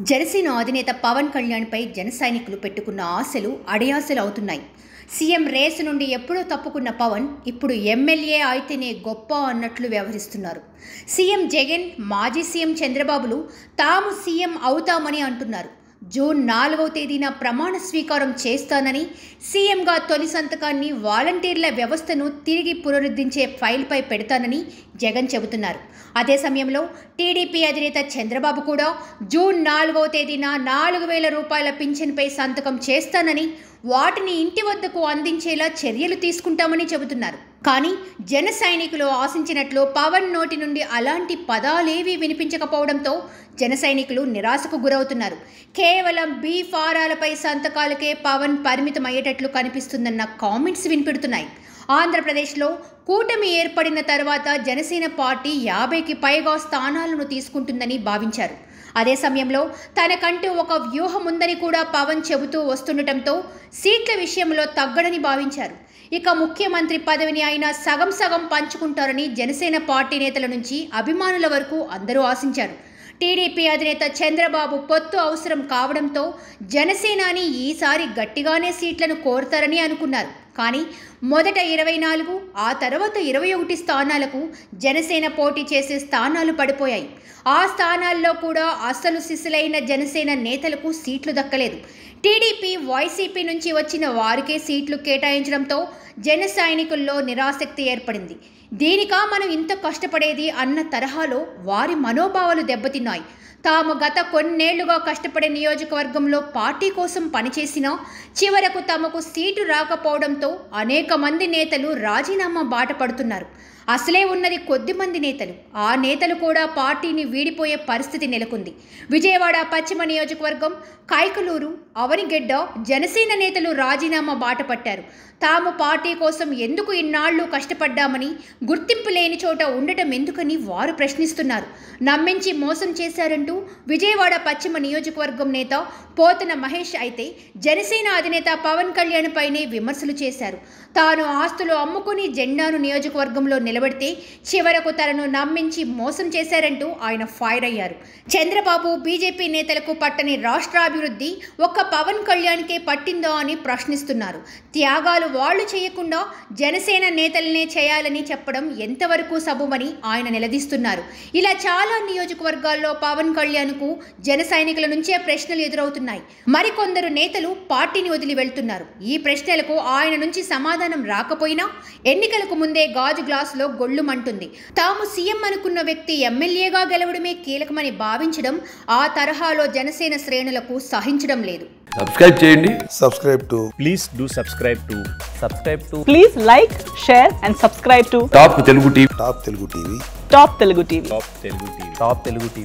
జనసేన అధినేత పవన్ కళ్యాణ్పై జన సైనికులు పెట్టుకున్న ఆశలు అడియాసలు అవుతున్నాయి. సీఎం రేసు నుండి ఎప్పుడో తప్పుకున్న పవన్ ఇప్పుడు ఎమ్మెల్యే అయితేనే గొప్ప అన్నట్లు వ్యవహరిస్తున్నారు. సీఎం జగన్, మాజీ సీఎం చంద్రబాబులు తాము సీఎం అవుతామని అంటున్నారు. జూన్ 4వ తేదీన ప్రమాణ స్వీకారం చేస్తానని, సీఎంగా తొలి సంతకాన్ని వాలంటీర్ల వ్యవస్థను తిరిగి పునరుద్ధరించే ఫైల్పై పెడతానని జగన్ చెబుతున్నారు. అదే సమయంలో టీడీపీ అధినేత చంద్రబాబు కూడా జూన్ 4వ తేదీన 4,000 రూపాయల పింఛన్పై సంతకం చేస్తానని, వాటిని ఇంటి వద్దకు అందించేలా చర్యలు తీసుకుంటామని చెబుతున్నారు. కానీ జన సైనికులు ఆశించినట్లు పవన్ నోటి నుండి అలాంటి పదాలేవీ వినిపించకపోవడంతో జన సైనికులు నిరాశకు గురవుతున్నారు. కేవలం బీ ఫారాలపై సంతకాలకే పవన్ పరిమితమయ్యేటట్లు కనిపిస్తుందన్న కామెంట్స్ వినిపెడుతున్నాయి. ఆంధ్రప్రదేశ్లో కూటమి ఏర్పడిన తర్వాత జనసేన పార్టీ 50కి పైగా స్థానాలను తీసుకుంటుందని భావించారు. అదే సమయంలో తనకంటూ ఒక వ్యూహం ఉందని కూడా పవన్ చెబుతూ వస్తుండటంతో సీట్ల విషయంలో తగ్గడని భావించారు. ఇక ముఖ్యమంత్రి పదవిని అయినా సగం సగం పంచుకుంటారని జనసేన పార్టీ నేతల నుంచి అభిమానుల వరకు అందరూ ఆశించారు. టీడీపీ అధినేత చంద్రబాబు పొత్తు అవసరం కావడంతో జనసేనాని ఈసారి గట్టిగానే సీట్లను కోరుతారని అనుకున్నారు. కానీ మొదట 24, ఆ తర్వాత 21 స్థానాలకు జనసేన పోటీ చేసే స్థానాలు పడిపోయాయి. ఆ స్థానాల్లో కూడా అసలు సిసలైన జనసేన నేతలకు సీట్లు దక్కలేదు. టీడీపీ, వైసీపీ నుంచి వచ్చిన వారికే సీట్లు కేటాయించడంతో జన సైనికుల్లో నిరాసక్తి ఏర్పడింది. దీనికా మనం ఇంత కష్టపడేది అన్న తరహాలో వారి మనోభావాలు దెబ్బతిన్నాయి. తాము గత కొన్నేళ్లుగా కష్టపడే నియోజకవర్గంలో పార్టీ కోసం పనిచేసినా చివరకు తమకు సీటు రాకపోవడంతో అనేక మంది నేతలు రాజీనామా బాట పడుతున్నారు. అసలే ఉన్నది కొద్దిమంది నేతలు. ఆ నేతలు కూడా పార్టీని వీడిపోయే పరిస్థితి నెలకొంది. విజయవాడ పశ్చిమ నియోజకవర్గం, కైకలూరు, అవనిగడ్డ జనసేన నేతలు రాజీనామా బాట పట్టారు. తాము పార్టీ కోసం ఎందుకు ఇన్నాళ్లు కష్టపడ్డామని, గుర్తింపు లేని చోట ఉండటం ఎందుకని వారు ప్రశ్నిస్తున్నారు. నమ్మించి మోసం చేశారంటూ విజయవాడ పశ్చిమ నియోజకవర్గం నేత పోతన మహేష్ అయితే జనసేన అధినేత పవన్ కళ్యాణ్ పైనే విమర్శలు చేశారు. తాను ఆస్తులు అమ్ముకుని జెండాను నియోజకవర్గంలో నిలబడితే చివరకు తనను నమ్మించి మోసం చేశారంటూ ఆయన ఫైర్ అయ్యారు. చంద్రబాబు, బీజేపీ నేతలకు పట్టని రాష్ట్రాభివృద్ధి ఒక్క పవన్ కళ్యాణ్కే పట్టిందా అని ప్రశ్నిస్తున్నారు. త్యాగాలు వాళ్లు చేయకుండా జనసేన నేతలనే చేయాలని చెప్పడం ఎంతవరకు సబబని ఆయన నిలదీస్తున్నారు. ఇలా చాలా నియోజకవర్గాల్లో పవన్ కళ్యాణ్కు జన సైనికుల నుంచే ప్రశ్నలు ఎదురవుతున్నాయి. మరికొందరు నేతలు పార్టీని వదిలి వెళ్తున్నారు. ఈ ప్రశ్నలకు ఆయన నుంచి సమాధానం రాకపోయినా ఎన్నికలకు ముందే గాజు గ్లాసులో గొళ్ళుమంటుంది. తాము సీఎం అనుకున్న వ్యక్తి ఎమ్మెల్యేగా గెలవడమే కీలకమని భావించడం ఆ తరహాలో జనసేన శ్రేణులకు సహించడం లేదు. సబ్స్క్రైబ్ చేయండి. Please like, share and subscribe to top Telugu TV. Top Telugu TV.